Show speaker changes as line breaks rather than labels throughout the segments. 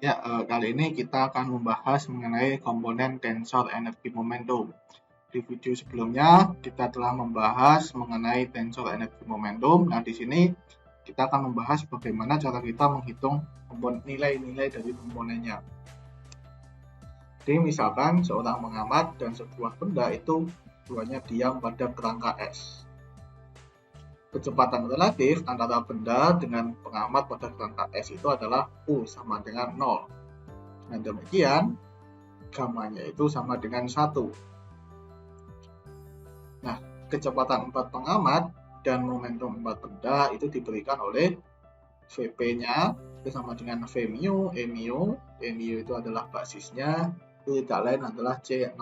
Ya, kali ini kita akan membahas mengenai komponen tensor energi momentum. Di video sebelumnya kita telah membahas mengenai tensor energi momentum. Nah, di sini kita akan membahas bagaimana cara kita menghitung nilai-nilai dari komponennya. Jadi misalkan seorang pengamat dan sebuah benda itu keduanya diam pada kerangka S. Kecepatan relatif antara benda dengan pengamat pada kerangka S itu adalah U sama dengan 0. Dan demikian, gamanya itu sama dengan 1. Nah, kecepatan 4 pengamat dan momentum 4 benda itu diberikan oleh Vp-nya itu sama dengan V mu, E mu. E mu itu adalah basisnya, itu tidak lain adalah C000.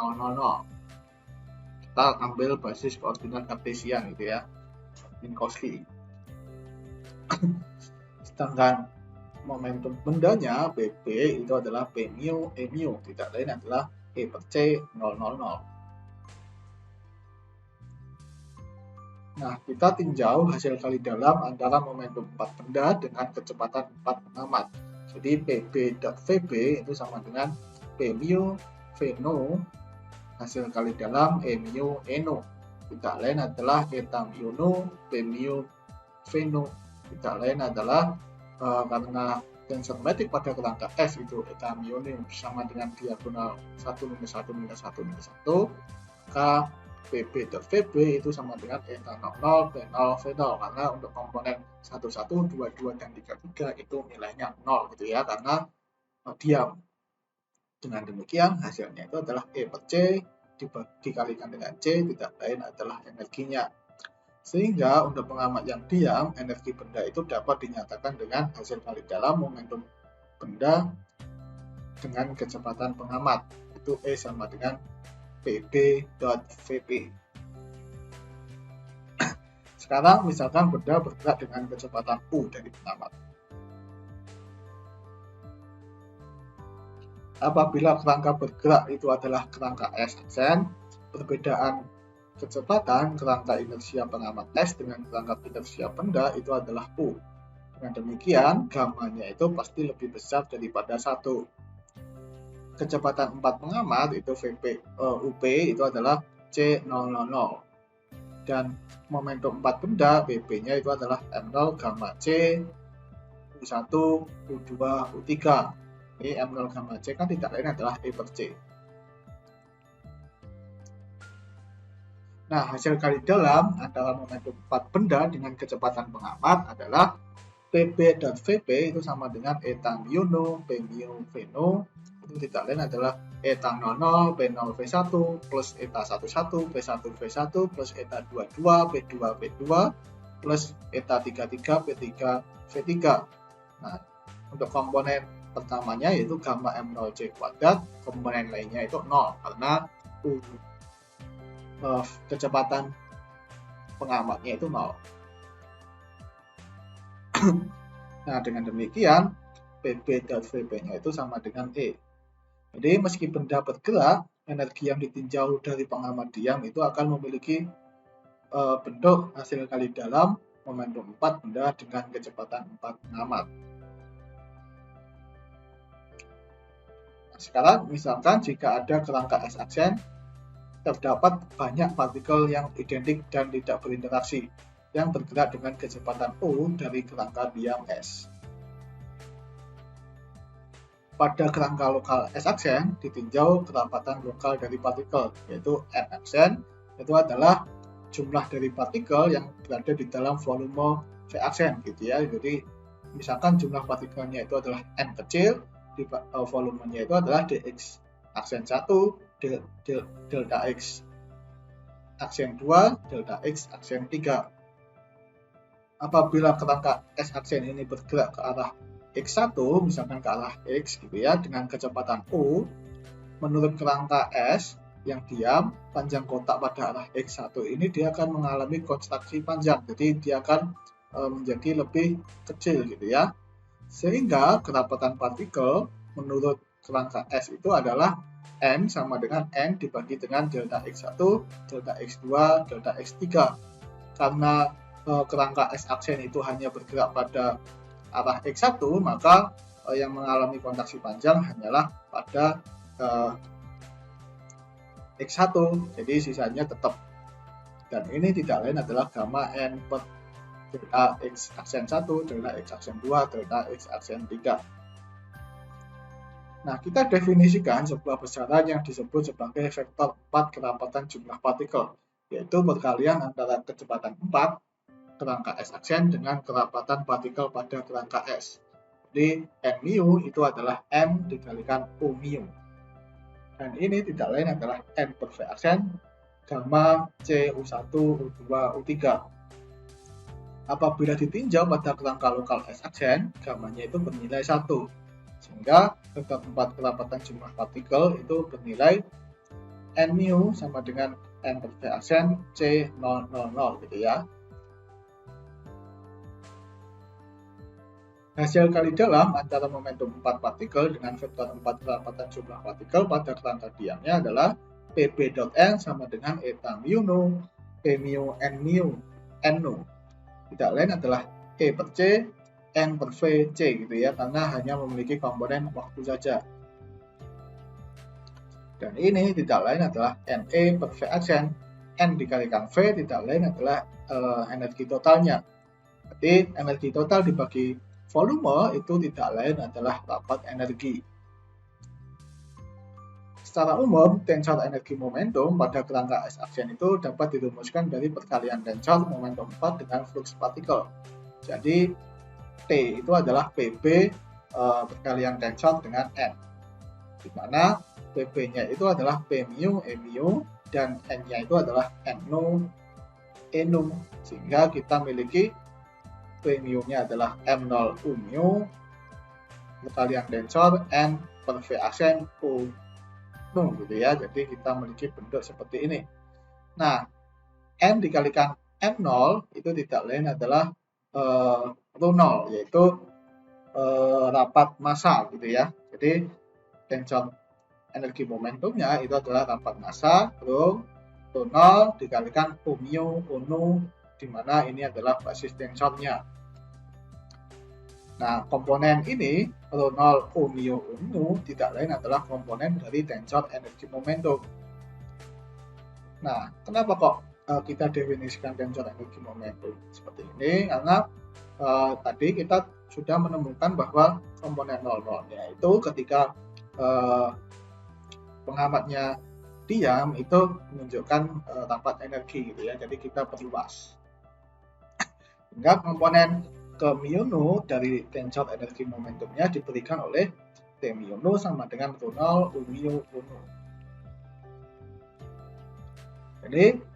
Kita ambil basis koordinat kartesian gitu ya, Minkowski. Sedangkan momentum bendanya Pp itu adalah P mu, E mu, tidak lain adalah E per C 000. Nah, kita tinjau hasil kali dalam antara momentum 4 benda dengan kecepatan 4 pengamat. Jadi Pb.Vb itu sama dengan P mu V no hasil kali dalam E mu E no. Tidak lain adalah eta mu no P mu V no. Tidak lain adalah karena tensor metrik pada kerangka S itu eta mu no sama dengan diagonal 1 minus 1 minus 1 minus 1, maka Pb.Vb itu sama dengan eta 00 P0 V0, karena untuk komponen 11, 22, dan 33 itu nilainya 0 gitu ya, karena diam. Dengan demikian hasilnya itu adalah E per C dikalikan dengan C, tidak lain adalah energinya. Sehingga untuk pengamat yang diam, energi benda itu dapat dinyatakan dengan hasil kali dalam momentum benda dengan kecepatan pengamat, itu E sama dengan Pb.Vp. Sekarang misalkan benda bergerak dengan kecepatan U dari pengamat. Apabila kerangka bergerak itu adalah kerangka S aksen, perbedaan kecepatan kerangka inersia pengamat S dengan kerangka inersia benda itu adalah U. Dengan demikian, gamanya itu pasti lebih besar daripada 1. Kecepatan 4 pengamat itu UP itu adalah C000. Dan momentum 4 benda Vp-nya itu adalah M0 gamma C U1 U2 U3. Ini M0 gamma C kan tidak lain adalah E per C. Nah, hasil kali dalam antara momentum 4 benda dengan kecepatan pengamat adalah Pb dan Vp itu sama dengan eta mu no P mu V no, itu tidak lain adalah eta 00 P0 V1 plus eta 11 P1 V1 plus eta 22 P2 V2 plus eta 33 P3 V3. Nah, untuk komponen pertamanya yaitu gamma M0 C kuadrat, komponen lainnya itu 0 karena kecepatan pengamatnya itu 0. Nah, dengan demikian Pb dan Vp-nya itu sama dengan E. Jadi meski benda bergerak, energi yang ditinjau dari pengamat diam itu akan memiliki bentuk hasil kali dalam momentum 4 benda dengan kecepatan 4 pengamat. Nah, sekarang misalkan jika ada kerangka S aksen, terdapat banyak partikel yang identik dan tidak berinteraksi yang bergerak dengan kecepatan U dari kerangka diam S. Pada kerangka lokal S aksen ditinjau kerapatan lokal dari partikel, yaitu N aksen, itu adalah jumlah dari partikel yang berada di dalam volume V aksen gitu ya. Jadi misalkan jumlah partikelnya itu adalah N kecil, di volumenya itu adalah dx aksen 1 delta x aksen 2 delta x aksen 3. Apabila kerangka S aksen ini bergerak ke arah X1, misalkan ke arah X gitu ya, dengan kecepatan U, menurut kerangka S yang diam, panjang kotak pada arah X1 ini dia akan mengalami kontraksi panjang, jadi dia akan menjadi lebih kecil gitu ya. Sehingga kerapatan partikel menurut kerangka S itu adalah N sama dengan N dibagi dengan delta X1, delta X2, delta X3. Karena kerangka S aksen itu hanya bergerak pada arah X1, maka yang mengalami kontraksi panjang hanyalah pada X1, jadi sisanya tetap. Dan ini tidak lain adalah gamma n per delta X aksen 1, delta X aksen 2, delta X aksen 3. Nah, kita definisikan sebuah besaran yang disebut sebagai vektor 4 kerapatan jumlah partikel, yaitu perkalian antara kecepatan 4 kerangka S aksen dengan kerapatan partikel pada kerangka S. Jadi, n mu itu adalah m dikalikan u mu. Dan ini tidak lain adalah n per v aksen gamma c u1 u2 u3. Apabila ditinjau pada kerangka lokal S aksen, gammanya itu bernilai 1. Sehingga vektor 4 kerapatan jumlah partikel itu bernilai n mu sama dengan n per v aksen C000 gitu ya. Hasil kali dalam antara momentum 4 partikel dengan vektor 4 kerapatan jumlah partikel pada kerangka diamnya adalah Pb.n sama dengan eta mu nu, P mu n mu, n nu. Tidak lain adalah E per C, N per V, C gitu ya, karena hanya memiliki komponen waktu saja. Dan ini tidak lain adalah NE per V aksen. N dikalikan V tidak lain adalah energi totalnya. Jadi energi total dibagi volume itu tidak lain adalah rapat energi. Secara umum, tensor energi momentum pada kerangka S aksen itu dapat dirumuskan dari perkalian tensor momentum 4 dengan flux partikel. Jadi T itu adalah PB perkalian tensor dengan N, di mana PB-nya itu adalah P mu, E mu, dan N-nya itu adalah N nu, E nu, sehingga kita miliki P mu-nya adalah M0 U mu, perkalian tensor N per V aksen U nu gitu ya. Jadi kita memiliki bentuk seperti ini. Nah, N dikalikan M0 itu tidak lain adalah Rho0, yaitu rapat massa gitu ya. Jadi tensor energi momentumnya itu adalah rapat massa Rho0 dikalikan U mu U nu, di mana ini adalah basis tensornya. Nah, komponen ini Rho0 U mu U nu tidak lain adalah komponen dari tensor energi momentum. Nah, kenapa kok kita definisikan tensor energi momentum seperti ini? Karena tadi kita sudah menemukan bahwa komponen 00-nya itu ketika pengamatnya diam itu menunjukkan rapat energi gitu ya. Jadi kita perluas. Sehingga komponen ke mu nu dari tensor energi momentumnya diberikan oleh T mu nu sama dengan Rho0 U mu U nu. Jadi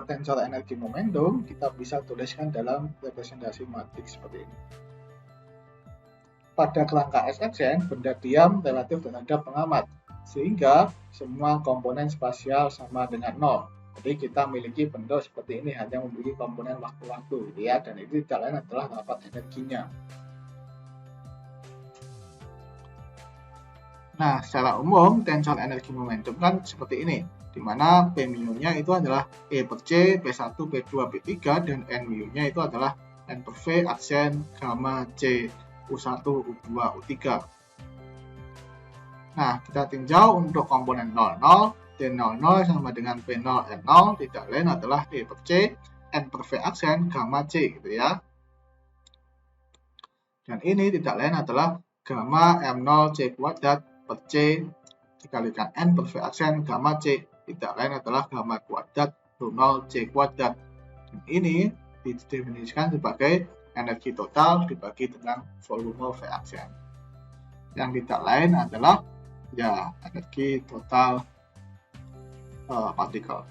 tensor energi momentum kita bisa tuliskan dalam representasi matriks seperti ini. Pada kerangka S aksen, benda diam relatif terhadap pengamat, sehingga semua komponen spasial sama dengan 0. Jadi kita memiliki bentuk seperti ini, hanya memiliki komponen waktu-waktu gitu ya, dan itu tidak lain adalah rapat energinya. Nah, secara umum tensor energi momentum kan seperti ini, di mana P mu-nya itu adalah E per C, P1, P2, P3, dan N mu-nya itu adalah N per V aksen gamma C U1, U2, U3. Nah, kita tinjau untuk komponen 00, D00 sama dengan P0, N0, tidak lain adalah E per C, N per V aksen gamma C gitu ya. Dan ini tidak lain adalah gamma M0 C kuadrat per C dikalikan N per V aksen gamma C, tidak lain adalah gamma kuadrat Rho0 C kuadrat. Dan ini didefinisikan sebagai energi total dibagi dengan volume V aksen. Yang tidak lain adalah ya energi total partikel.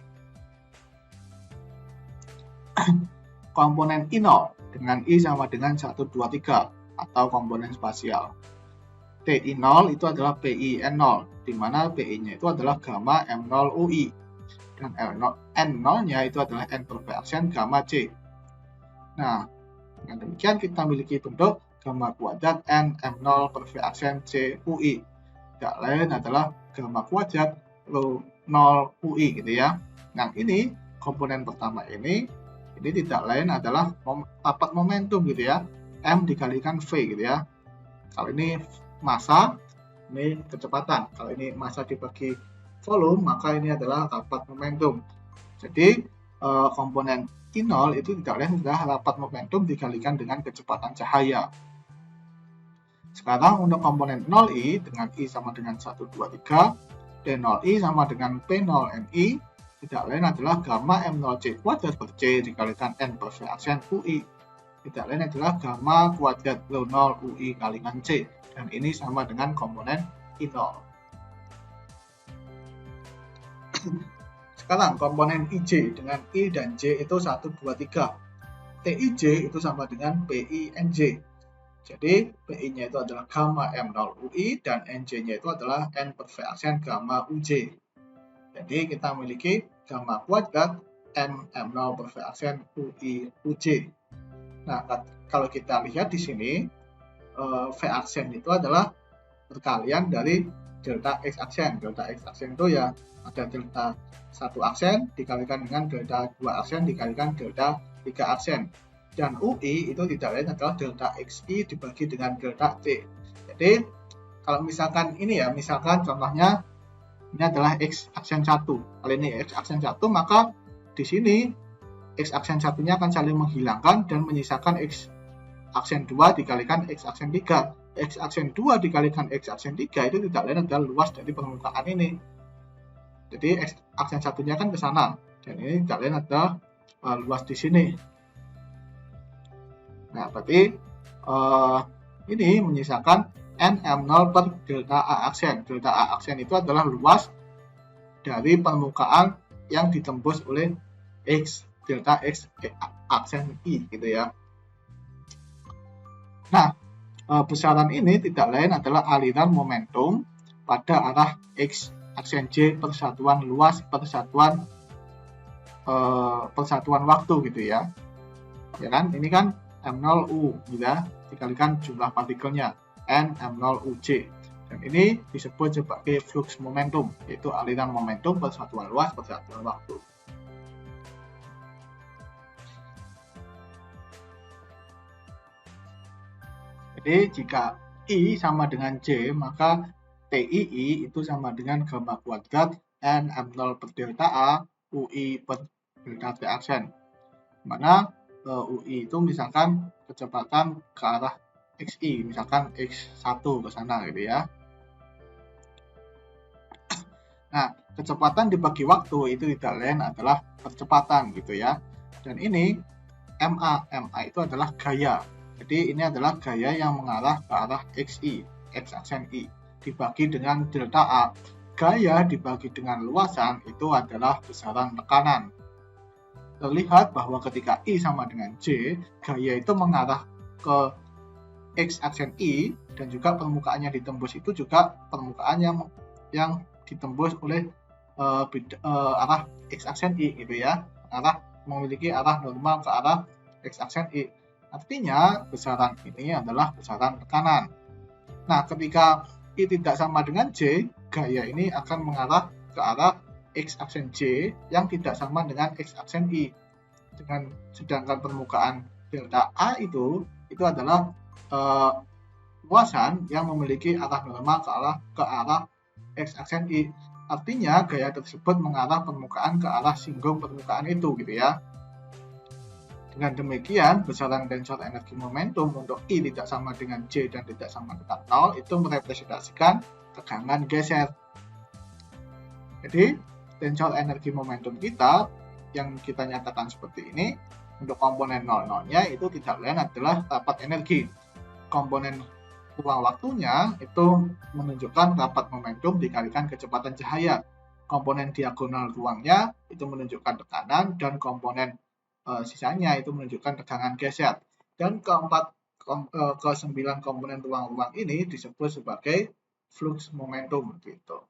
Komponen I0 dengan I sama dengan 1, 2, 3 atau komponen spasial. TI0 itu adalah PI-N0, di mana PI-nya itu adalah gamma M0 UI, dan N0-nya itu adalah N per V aksen gamma C. Nah, dengan demikian kita memiliki bentuk gamma kuadrat N M0 per V aksen C UI. Tidak lain adalah gamma kuadrat Rho 0 UI gitu ya. Nah, ini komponen pertama ini tidak lain adalah rapat momentum gitu ya. M dikalikan V gitu ya. Kalau ini massa, ini kecepatan. Kalau ini massa dibagi volume, maka ini adalah rapat momentum. Jadi komponen I0 itu tidak lain adalah rapat momentum dikalikan dengan kecepatan cahaya. Sekarang untuk komponen 0I dengan I sama dengan 1, 2, 3, D0I sama dengan P0NI, tidak lain adalah gamma M0C kuadrat per C dikalikan N per V aksen UI. Tidak lain adalah gamma kuadrat rho 0 UI kalikan C. Dan ini sama dengan komponen I0. Sekarang komponen IJ dengan I dan J itu 1, 2, 3. TIJ itu sama dengan PINJ. Jadi PI-nya itu adalah gamma M0 UI dan NJ-nya itu adalah N per V aksen gamma UJ. Jadi kita memiliki gamma kuadrat M0 per V aksen UI UJ. Nah, kalau kita lihat di sini, V aksen itu adalah perkalian dari delta X aksen. Delta X aksen itu ya ada delta 1 aksen dikalikan dengan delta 2 aksen dikalikan delta 3 aksen. Dan UI itu tidak lain adalah delta XI dibagi dengan delta T. Jadi kalau misalkan ini ya, misalkan contohnya ini adalah X aksen 1. Kalau ini X aksen 1, maka di sini X aksen 1-nya akan saling menghilangkan dan menyisakan X aksen 2 dikalikan X aksen 3. X aksen 2 dikalikan X aksen 3 itu tidak lain adalah luas dari permukaan ini. Jadi X aksen 1-nya kan ke sana. Dan ini tidak lain adalah luas di sini. Nah, berarti ini menyisakan NM0 per delta A aksen. Delta A aksen itu adalah luas dari permukaan yang ditembus oleh X, delta X aksen I gitu ya. Nah, besaran ini tidak lain adalah aliran momentum pada arah X aksen J persatuan luas persatuan waktu gitu ya. Ya kan? Ini kan M0U ya, dikalikan jumlah partikelnya N M0UJ. Dan ini disebut sebagai flux momentum, yaitu aliran momentum persatuan luas persatuan waktu. Jadi jika I sama dengan J, maka TII itu sama dengan gamma kuadrat N M0 per delta A UI per delta T aksen. Mana UI itu misalkan kecepatan ke arah XI, misalkan X1 ke sana gitu ya. Nah, kecepatan dibagi waktu itu tidak lain adalah percepatan gitu ya. Dan ini MA itu adalah gaya. Jadi ini adalah gaya yang mengarah ke arah XI, X aksen I, dibagi dengan delta A. Gaya dibagi dengan luasan itu adalah besaran tekanan. Terlihat bahwa ketika I sama dengan J, gaya itu mengarah ke X aksen I dan juga permukaan yang ditembus itu juga permukaan yang ditembus oleh arah X aksen I gitu ya, memiliki arah normal ke arah X aksen I. Artinya besaran ini adalah besaran tekanan. Nah, ketika I tidak sama dengan J, gaya ini akan mengarah ke arah X aksen J yang tidak sama dengan X aksen I. Sedangkan permukaan delta A itu adalah luasan yang memiliki arah normal ke arah X aksen I. Artinya gaya tersebut mengarah permukaan ke arah singgung permukaan itu gitu ya. Dengan demikian, besaran tensor energi momentum untuk I tidak sama dengan J dan tidak sama dengan 0 itu merepresentasikan tegangan geser. Jadi, tensor energi momentum kita yang kita nyatakan seperti ini, untuk komponen 00-nya itu tidak lain adalah rapat energi. Komponen ruang waktunya itu menunjukkan rapat momentum dikalikan kecepatan cahaya. Komponen diagonal ruangnya itu menunjukkan tekanan dan komponen sisanya itu menunjukkan tegangan geser. Dan ke-9 komponen ruang-ruang ini disebut sebagai flux momentum gitu.